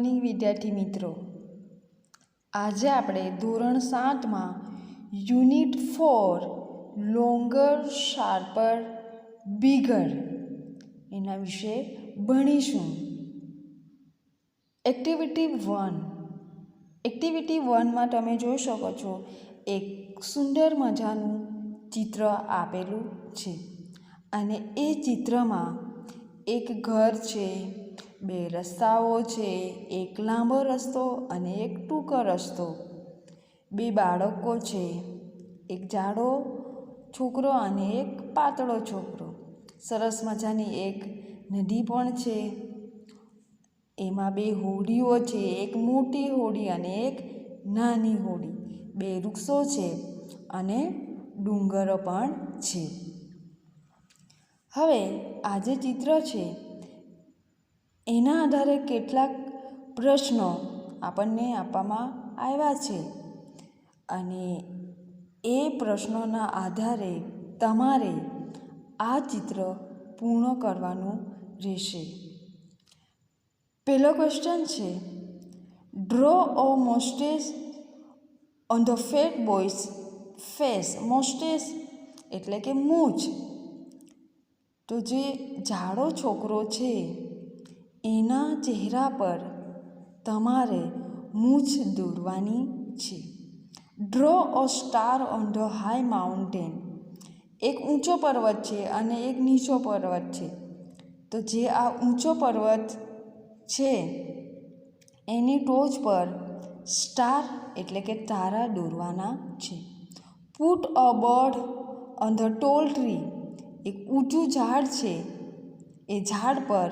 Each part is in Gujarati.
મોર્નિંગ વિદ્યાર્થી મિત્રો, આજે આપણે ધોરણ 7માં યુનિટ 4 લોંગર શાર્પર બિગર એના વિશે ભણીશું. એક્ટિવિટી 1માં તમે જોઈ શકો છો એક સુંદર મજાનું ચિત્ર આપેલું છે અને એ ચિત્રમાં એક ઘર છે, બે રસ્તાઓ છે, એક લાંબો રસ્તો અને એક ટૂંકો રસ્તો, બે બાળકો છે, એક જાડો છોકરો અને એક પાતળો છોકરો, સરસ મજાની એક નદી પણ છે, એમાં બે હોડીઓ છે, એક મોટી હોડી અને એક નાની હોડી, બે વૃક્ષો છે અને ડુંગરો પણ છે. હવે આ જે ચિત્ર છે એના આધારે કેટલાક પ્રશ્નો આપણને આપવામાં આવ્યા છે અને એ પ્રશ્નોના આધારે તમારે આ ચિત્ર પૂર્ણ કરવાનું રહેશે. પહેલો ક્વેશ્ચન છે, draw a moustaches on the fat boys face. Moustaches એટલે કે મૂછ. તો જે જાડો છોકરો છે એના ચહેરા પર તમારે મૂછ દોરવાની છે. Draw a star on the high mountain. એક ઊંચો પર્વત છે અને એક નીચો પર્વત છે. તો જે આ ઊંચો પર્વત છે એની ટોચ પર સ્ટાર એટલે કે તારા દોરવાના છે. Put a bird on the tall tree. એક ઊંચું ઝાડ છે, એ ઝાડ પર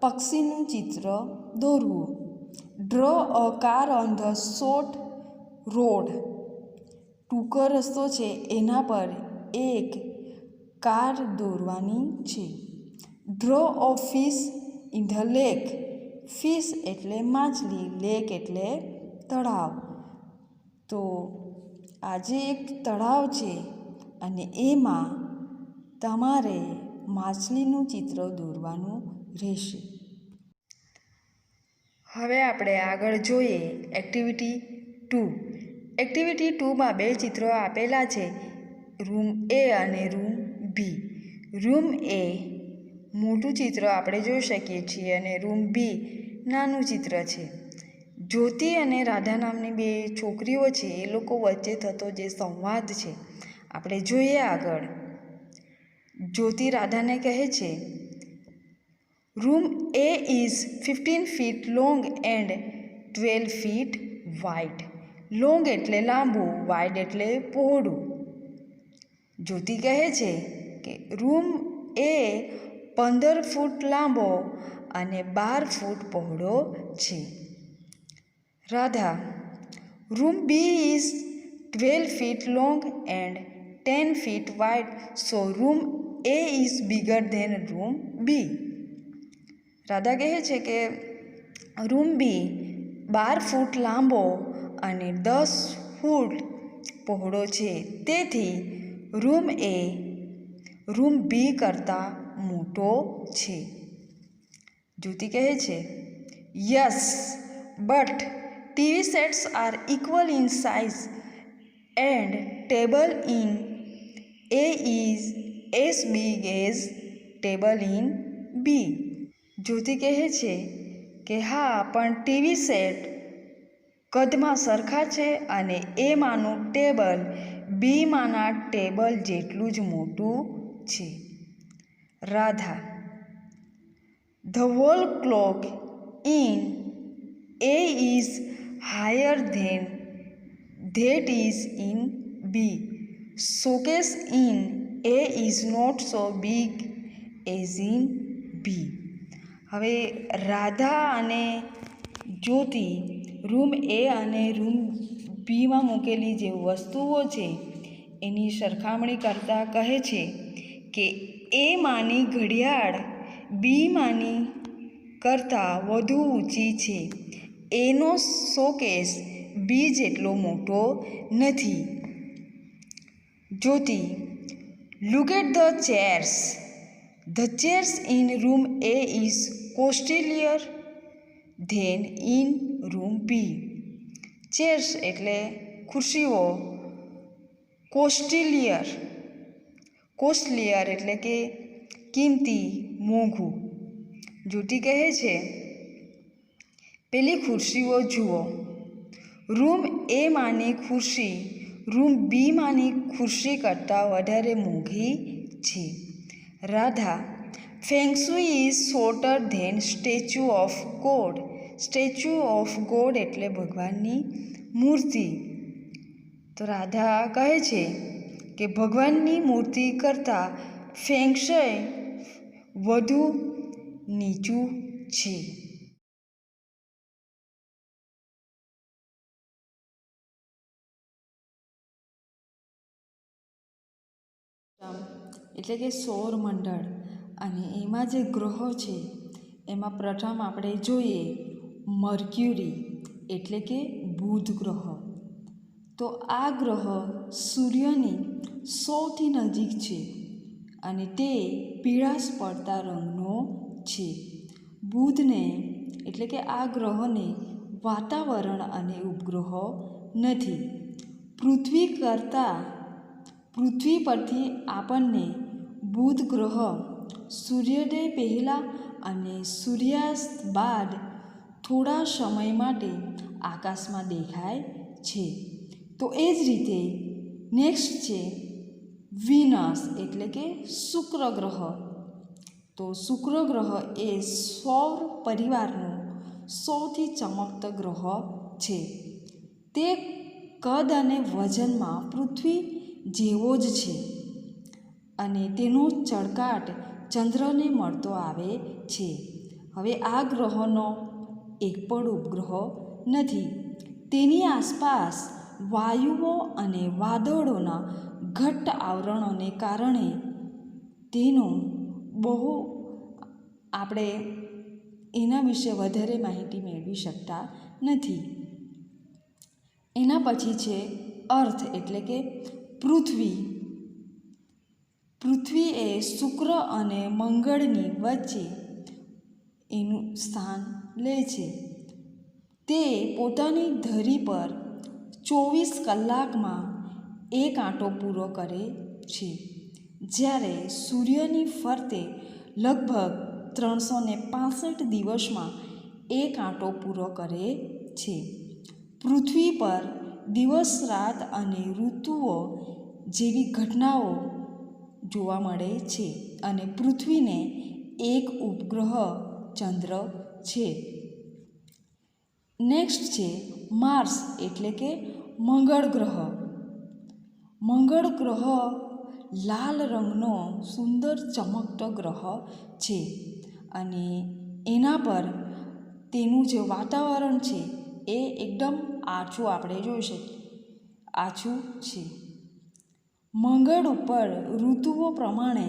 પક્ષીનું ચિત્ર દોરવું. Draw a car on the short road. ટૂંકો રસ્તો છે એના પર એક કાર દોરવાની છે. Draw a fish in the lake. Fish એટલે માછલી, લેક એટલે તળાવ. તો આજે એક તળાવ છે અને એમાં તમારે માછલીનું ચિત્ર દોરવાનું રહેશે. હવે આપણે આગળ જોઈએ એક્ટિવિટી 2. એક્ટિવિટી 2માં બે ચિત્રો આપેલા છે, રૂમ એ અને રૂમ બી. રૂમ એ મોટું ચિત્ર આપણે જોઈ શકીએ છીએ અને રૂમ બી નાનું ચિત્ર છે. જ્યોતિ અને રાધા નામની બે છોકરીઓ છે, એ લોકો વચ્ચે થતો જે સંવાદ છે આપણે જોઈએ આગળ. જ્યોતિ રાધાને કહે છે, room A is 15 feet long and 12 feet wide. Long એટલે લાંબુ, વાઇડ એટલે પહોળું. જ્યોતિ કહે છે કે રૂમ એ 15 ફૂટ લાંબો અને 12 ફૂટ પહોળો છે. Radha, room B is 12 feet long and 10 feet wide, so room A is bigger than room B. Radha કહે છે કે રૂમ બી 12 ફૂટ લાંબો અને 10 ફૂટ પહોળો છે, તેથી રૂમ એ રૂમ બી કરતાં મોટો છે. જ્યોતિ કહે છે, yes but TV sets are equal in size and table in A is as big as table in B. Jyoti કહે છે કે હા, પણ ટીવી સેટ કદમાં સરખા છે અને એમાંનું ટેબલ બીમાંના ટેબલ જેટલું જ મોટું છે. Radha, the wall clock in A is higher than that is in B. Showcase in A is not so big as in B. હવે રાધા અને જ્યોતિ રૂમ એ અને રૂમ બીમાં મૂકેલી જે વસ્તુઓ છે એની સરખામણી કરતાં કહે છે કે એમાંની ઘડિયાળ બીમાંની કરતાં વધુ ઊંચી છે, એનો શોકેસ બી જેટલો મોટો નથી. Jyoti, look at the chairs. The chairs in room A is costlier than in room B. Chairs એટલે ખુરશીઓ. કોસ્ટલિયર એટલે કે કિંમતી, મોંઘું. જ્યોતિ કહે છે, પેલી ખુરશીઓ જુઓ. રૂમ એ માની ખુરશી રૂમ બી માની ખુરશી કરતાં વધારે મોંઘી છે. Radha, feng shui is shorter than statue of God. Statue of God એટલે ભગવાનની મૂર્તિ. તો રાધા કહે છે કે ભગવાનની મૂર્તિ કરતાં ફેંગશુઈ વધુ નીચું છે. એટલે કે સૌરમંડળ, અને એમાં જે ગ્રહો છે એમાં પ્રથમ આપણે જોઈએ મર્ક્યુરી એટલે કે બુધ ગ્રહ. તો આ ગ્રહ સૂર્યની સૌથી નજીક છે અને તે પીળાશ પડતા રંગનો છે. બુધને એટલે કે આ ગ્રહોને વાતાવરણ અને ઉપગ્રહો નથી. પૃથ્વી પરથી આપણને બુધ ગ્રહ સૂર્યોદય પહેલાં અને સૂર્યાસ્ત બાદ થોડા સમય માટે આકાશમાં દેખાય છે. તો એ જ રીતે નેક્સ્ટ છે વિનસ એટલે કે શુક્ર ગ્રહ. તો શુક્ર ગ્રહ એ સૌર પરિવારનો સૌથી ચમકતો ગ્રહ છે. તે કદ અને વજનમાં પૃથ્વી જેવો જ છે અને તેનો ચળકાટ ચંદ્રને મળતો આવે છે. હવે આ ગ્રહોનો એક પણ ઉપગ્રહ નથી. તેની આસપાસ વાયુઓ અને વાદળોના ઘટ્ટ આવરણોને કારણે તેનું બહુ આપણે એના વિશે વધારે માહિતી મેળવી શકતા નથી. એના પછી છે અર્થ એટલે કે પૃથ્વી. પૃથ્વી એ શુક્ર અને મંગળની વચ્ચે એનું સ્થાન લે છે. તે પોતાની ધરી પર 24 કલાકમાં એક આંટો પૂરો કરે છે, જ્યારે સૂર્યની ફરતે લગભગ 365 દિવસમાં એક આંટો પૂરો કરે છે. પૃથ્વી પર દિવસ રાત અને ઋતુઓ જેવી ઘટનાઓ જોવા મળે છે અને પૃથ્વીને એક ઉપગ્રહ ચંદ્ર છે. નેક્સ્ટ છે માર્સ એટલે કે મંગળ ગ્રહ. મંગળ ગ્રહ લાલ રંગનો સુંદર ચમકતો ગ્રહ છે અને એના પર તેનું જે વાતાવરણ છે એ એકદમ આછું આપણે જોઈ શકીએ આછું છે. મંગળ ઉપર ઋતુઓ પ્રમાણે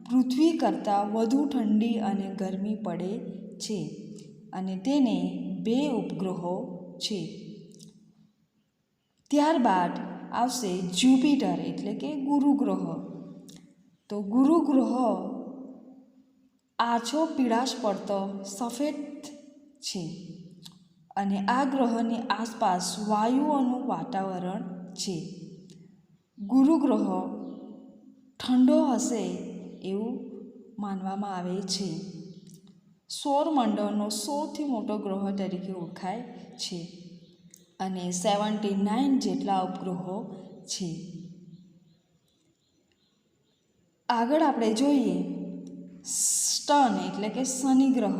પૃથ્વી કરતાં વધુ ઠંડી અને ગરમી પડે છે અને તેને 2 ઉપગ્રહો છે. ત્યારબાદ આવશે જ્યુપિટર એટલે કે ગુરુ ગ્રહ. તો ગુરુ ગ્રહ આછો પીળાશ પડતો સફેદ છે અને આ ગ્રહની આસપાસ વાયુઓનું વાતાવરણ છે. ગુરુ ગ્રહ ઠંડો હશે એવું માનવામાં આવે છે. સૌરમંડળનો સૌથી મોટો ગ્રહ તરીકે ઓળખાય છે અને 79 જેટલા ઉપગ્રહો છે. આગળ આપણે જોઈએ સટર્ન એટલે કે શનિ ગ્રહ.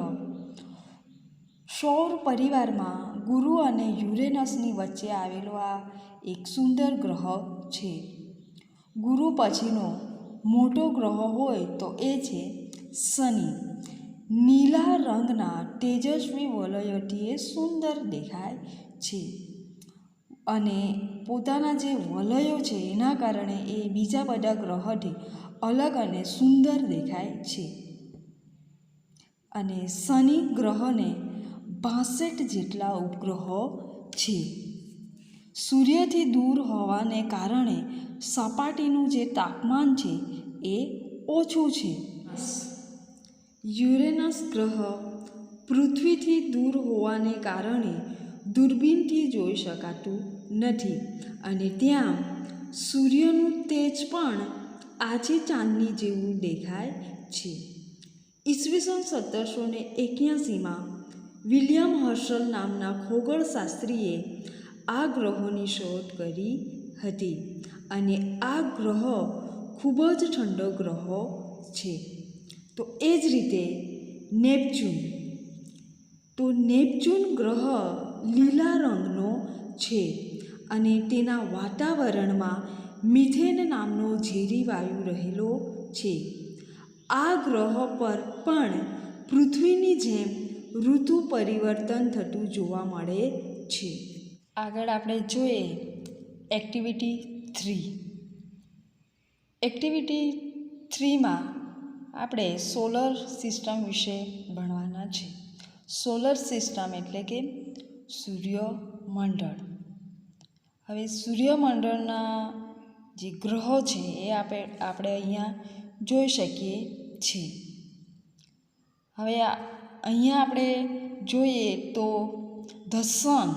સૌર પરિવારમાં ગુરુ અને યુરેનસની વચ્ચે આવેલો આ એક સુંદર ગ્રહ છે. ગુરુ પછીનો મોટો ગ્રહ હોય તો એ છે શનિ. નીલા રંગના તેજસ્વી વલયોથી એ સુંદર દેખાય છે અને પોતાના જે વલયો છે એના કારણે એ બીજા બધા ગ્રહોથી અલગ અને સુંદર દેખાય છે. અને શનિ ગ્રહને 62 જેટલા ઉપગ્રહો છે. સૂર્યથી દૂર હોવાને કારણે સપાટીનું જે તાપમાન છે એ ઓછું છે. યુરેનસ ગ્રહ પૃથ્વીથી દૂર હોવાને કારણે દૂરબીનથી જોઈ શકાતું નથી અને ત્યાં સૂર્યનું તેજ પણ આજે ચાંદની જેવું દેખાય છે. ઈસવીસન 1781માં વિલિયમ હર્શલ નામના ખગોળશાસ્ત્રીએ આ ગ્રહોની શોધ કરી હતી અને આ ગ્રહ ખૂબ જ ઠંડો ગ્રહ છે. તો એ જ રીતે નેપચ્યુન, તો નેપચ્યુન ગ્રહ લીલા રંગનો છે અને તેના વાતાવરણમાં મિથેન નામનો ઝેરી વાયુ રહેલો છે. આ ગ્રહ પર પણ પૃથ્વીની જેમ ઋતુ પરિવર્તન થતું જોવા મળે છે. આગળ આપણે જોઈએ એક્ટિવિટી 3. એક્ટિવિટી 3માં આપણે સોલર સિસ્ટમ વિશે ભણવાના છે. સોલર સિસ્ટમ એટલે કે સૂર્યમંડળ. હવે સૂર્યમંડળના જે ગ્રહો છે એ આપણે અહીંયા જોઈ શકીએ છીએ. હવે અહીંયા આપણે જોઈએ તો ધ સન,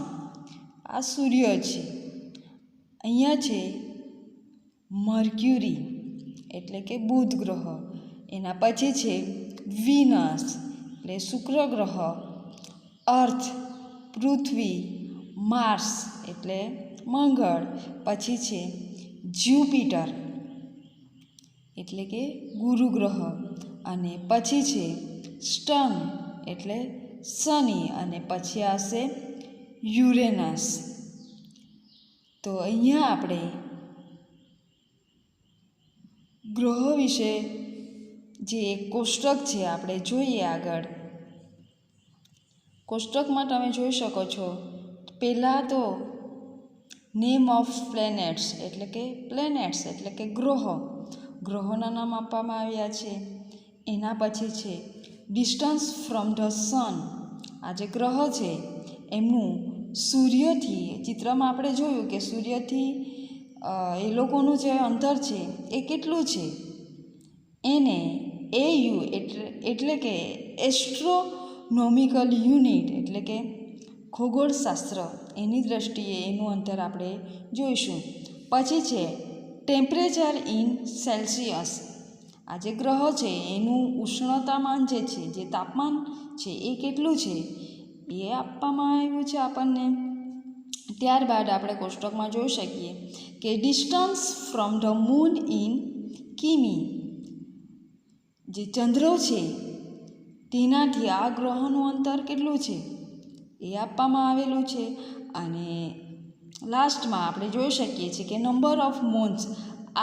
આ સૂર્ય છે. અહીંયા છે મર્ક્યુરી એટલે કે બુધ ગ્રહ, એના પછી છે વિનસ એટલે શુક્ર ગ્રહ, અર્થ પૃથ્વી, માર્સ એટલે મંગળ, પછી છે જ્યુપિટર એટલે કે ગુરુ ગ્રહ, અને પછી છે સ્ટર્ન એટલે શનિ, અને પછી આવશે યુરેનસ. તો અહીંયા આપણે ગ્રહો વિશે જે એક કોષ્ટક છે આપણે જોઈએ. આગળ કોષ્ટકમાં તમે જોઈ શકો છો, પહેલાં તો નેમ ઓફ પ્લેનેટ્સ એટલે કે ગ્રહોના નામ આપવામાં આવ્યા છે. એના પછી છે ડિસ્ટન્સ ફ્રોમ ધ સન, આ જે ગ્રહો છે એમનું સૂર્યથી, ચિત્રમાં આપણે જોયું કે સૂર્યથી એ લોકોનું જે અંતર છે એ કેટલું છે, એને AU એટલે કે એસ્ટ્રોનોમિકલ યુનિટ એટલે કે ખગોળશાસ્ત્ર, એની દ્રષ્ટિએ એનું અંતર આપણે જોઈશું. પછી છે ટેમ્પરેચર ઇન સેલ્સિયસ, આ જે ગ્રહો છે એનું ઉષ્ણતામાન જે છે, જે તાપમાન છે એ કેટલું છે એ આપવામાં આવ્યું છે આપણને. ત્યારબાદ આપણે કોષ્ટકમાં જોઈ શકીએ કે distance from the moon in કિમી, જે ચંદ્ર છે તેનાથી આ ગ્રહોનું અંતર કેટલું છે એ આપવામાં આવેલું છે. અને લાસ્ટમાં આપણે જોઈ શકીએ છીએ કે નંબર ઓફ મૂન્સ,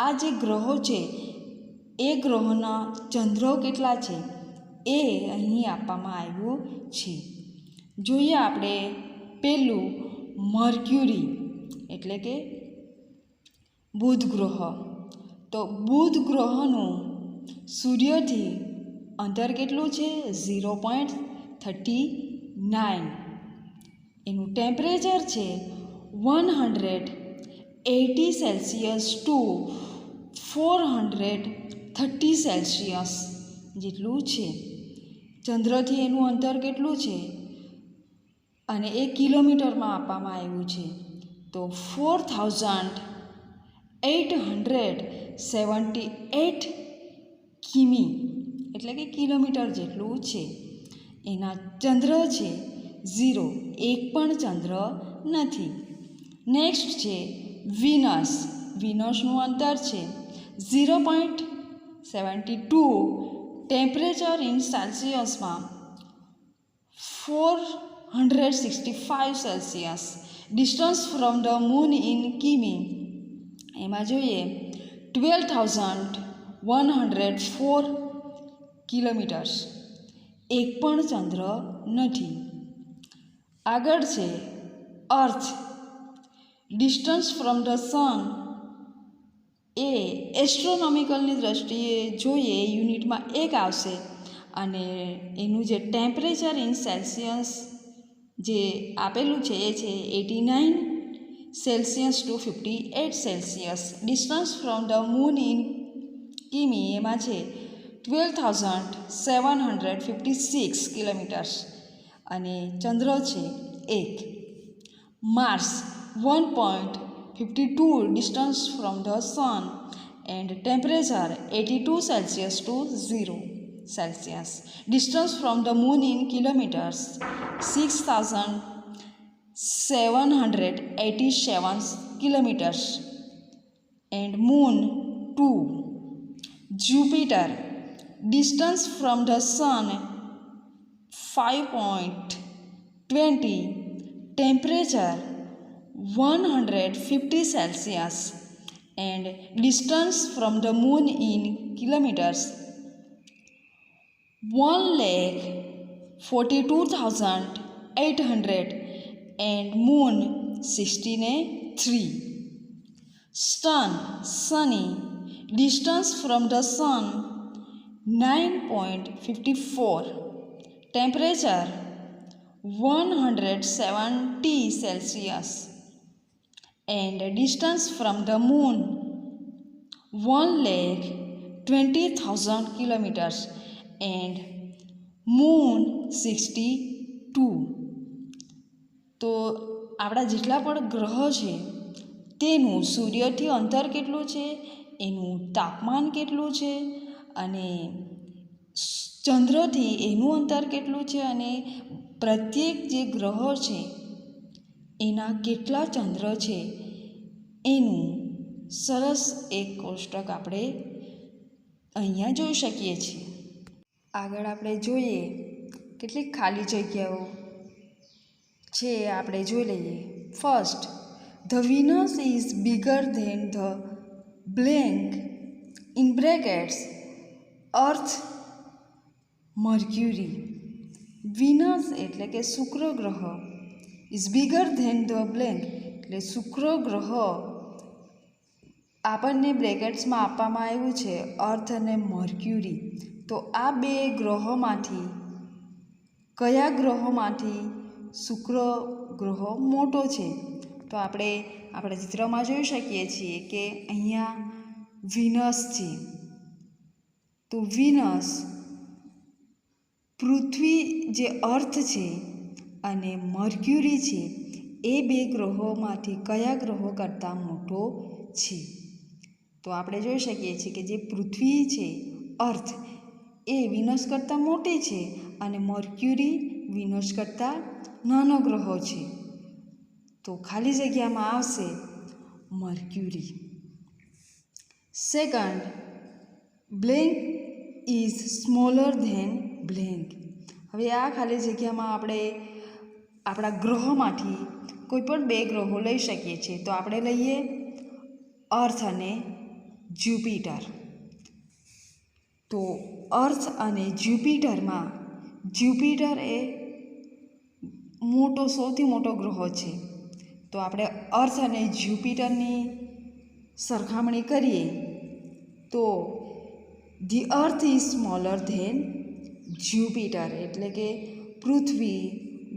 આ જે ગ્રહો છે એ ગ્રહોના ચંદ્રો કેટલા છે એ અહીં આપવામાં આવ્યું છે. જોઈએ આપણે પહેલું મર્ક્યુરી એટલે કે બુધ ગ્રહ. તો બુધ ગ્રહનું સૂર્યથી અંતર કેટલું છે 0.39. એનું ટેમ્પરેચર છે 180 સેલ્સિયસ ટુ 430 સેલ્સિયસ જેટલું છે. ચંદ્રથી એનું અંતર કેટલું છે અને એ કિલોમીટરમાં આપવામાં આવ્યું છે, તો 4878 કિમી એટલે કે કિલોમીટર જેટલું છે. એના ચંદ્ર છે 0, એક પણ ચંદ્ર નથી. નેક્સ્ટ છે વિનસ. વિનસનું અંતર છે 0.72, ટેમ્પરેચર ઇન સેલ્સિયસમાં 465 Celsius. Distance from the moon in કિમી, એમાં જોઈએ 12,104 કિલોમીટર્સ, એક પણ ચંદ્ર નથી. આગળ છે અર્થ. ડિસ્ટન્સ ફ્રોમ ધ સન એ એસ્ટ્રોનોમિકલની દ્રષ્ટિએ જોઈએ યુનિટમાં 1 આવશે, અને એનું જે ટેમ્પરેચર ઇન સેલ્સિયસ જે આપેલું છે એ છે 89 Celsius to 58 Celsius. Distance from the moon in કિમી એમાં છે 12,756 કિલોમીટર્સ, અને ચંદ્ર છે 1. Mars 1.52 distance from the sun and temperature 82 Celsius to 0 Celsius. Distance from the moon in kilometres 6,787 kilometers and moon 2. Jupiter, distance from the sun 5.20, temperature 150 Celsius and distance from the moon in kilometers 1,42,800 and moon 63. Sun, sunny, distance from the sun 9.54, temperature 170 Celsius and distance from the moon 1,20,000 kilometers and moon 62. તો આપણા જેટલા પણ ગ્રહ છે તેનું સૂર્યથી અંતર કેટલું છે, એનું તાપમાન કેટલું છે અને ચંદ્રથી એનું અંતર કેટલું છે અને પ્રત્યેક જે ગ્રહ છે એના કેટલા ચંદ્ર છે એનું સરસ એક કોષ્ટક આપણે અહીંયા જોઈ શકીએ છીએ. આગળ આપણે જોઈએ કેટલીક ખાલી જગ્યાઓ છે આપણે જોઈ લઈએ. First, the Venus is bigger than the blank in brackets earth Mercury. Venus એટલે કે શુક્ર ગ્રહ, is bigger than the blank એટલે શુક્ર ગ્રહ આપણને બ્રેકેટ્સમાં આપવામાં આવ્યું છે અર્થ અને મર્ક્યુરી. તો આ બે ગ્રહોમાંથી કયા ગ્રહોમાંથી શુક્ર ગ્રહ મોટો છે? તો આપણે આપણા ચિત્રમાં જોઈ શકીએ છીએ કે અહીંયા વિનસ છે. તો વિનસ પૃથ્વી જે અર્થ છે અને મર્ક્યુરી છે એ બે ગ્રહોમાંથી કયા ગ્રહો કરતાં મોટો છે? તો આપણે જોઈ શકીએ છીએ કે જે પૃથ્વી છે અર્થ એ વિનસ કરતાં મોટી છે અને મર્ક્યુરી વિનસ કરતાં નાનો ગ્રહ છે. તો ખાલી જગ્યામાં આવશે Mercury. Second, blank is smaller than blank. હવે આ ખાલી જગ્યામાં આપણે આપણા ગ્રહોમાંથી કોઈ પણ બે ગ્રહો લઈ શકીએ છીએ. તો આપણે લઈએ અર્થ અને જ્યુપિટર. તો અર્થ અને જ્યુપિટરમાં જ્યુપિટર એ સૌથી મોટો ગ્રહ છે. તો આપણે અર્થ અને જ્યુપિટરની સરખામણી કરીએ તો the earth is smaller than Jupiter એટલે કે પૃથ્વી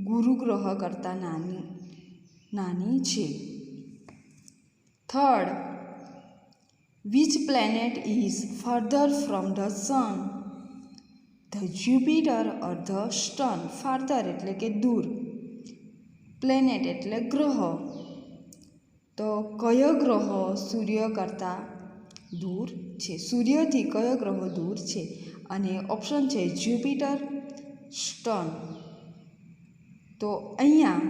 ગુરુ ગ્રહ કરતાં નાની છે. Third, which planet is further from the sun? The Jupiter or the sun. Further એટલે કે દૂર, પ્લેનેટ એટલે ગ્રહ. તો કયો ગ્રહ સૂર્ય કરતાં દૂર છે? સૂર્યથી કયો ગ્રહ દૂર છે? અને ઓપ્શન છે જ્યુપિટર, સન. તો અહીંયા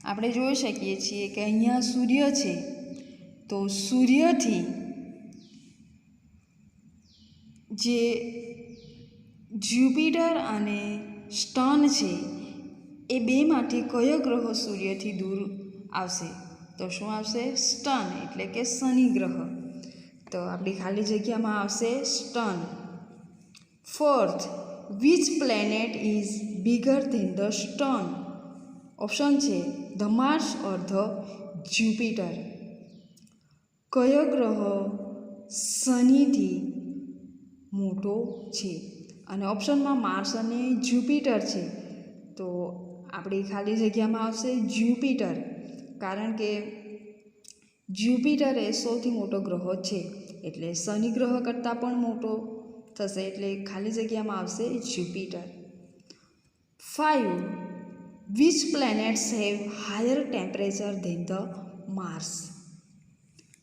આપણે જોઈ શકીએ છીએ કે અહીંયા સૂર્ય છે. તો સૂર્યથી જે જ્યુપિટર અને સન છે એ બેમાંથી કયો ગ્રહ સૂર્યથી દૂર આવશે? તો શું આવશે? સન એટલે કે શનિ ગ્રહ. તો આપણી ખાલી જગ્યામાં આવશે sun. Fourth, which planet is bigger than the sun? Option છે the Mars or the Jupiter. કયો ગ્રહ શનિથી મોટો છે? અને ઓપ્શનમાં માર્સ અને જ્યુપિટર છે. તો આપણી ખાલી જગ્યામાં આવશે જ્યુપિટર, કારણ કે જ્યુપિટર એ સૌથી મોટો ગ્રહ છે એટલે શનિ ગ્રહ કરતાં પણ મોટો થશે એટલે ખાલી જગ્યામાં આવશે Jupiter. 5. Which planets have higher temperature than the Mars?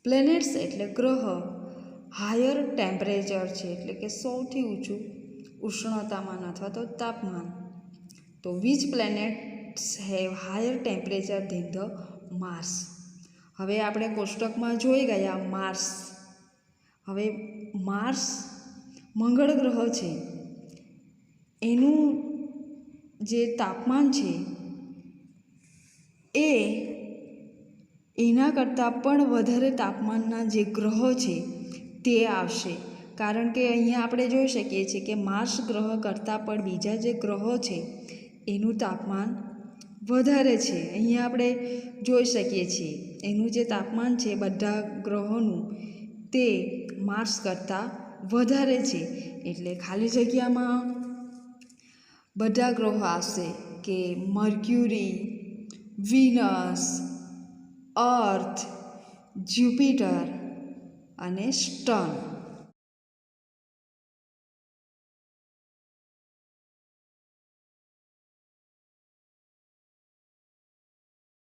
Planets એટલે ગ્રહ, હાયર ટેમ્પરેચર છે એટલે કે સૌથી ઊંચું ઉષ્ણતામાન અથવા તો તાપમાન. તો which planets have higher temperature than the Mars. હવે આપણે કોષ્ટકમાં જોઈ ગયા માર્સ. હવે માર્સ મંગળ ગ્રહ છે, એનું જે તાપમાન છે એ એના કરતાં પણ વધારે તાપમાનના જે ગ્રહો છે તે આવશે. કારણ કે અહીંયા આપણે જોઈ શકીએ છીએ કે માર્સ ગ્રહ કરતાં પણ બીજા જે ગ્રહો છે એનું તાપમાન વધારે છે. અહીંયા આપણે જોઈ શકીએ છીએ એનું જે તાપમાન છે બધા ગ્રહોનું તે માર્સ કરતાં વધારે છે. એટલે ખાલી જગ્યામાં બધા ગ્રહો આવશે કે મર્ક્યુરી, વિનસ, અર્થ, જ્યુપિટર અને સ્ટર્ન.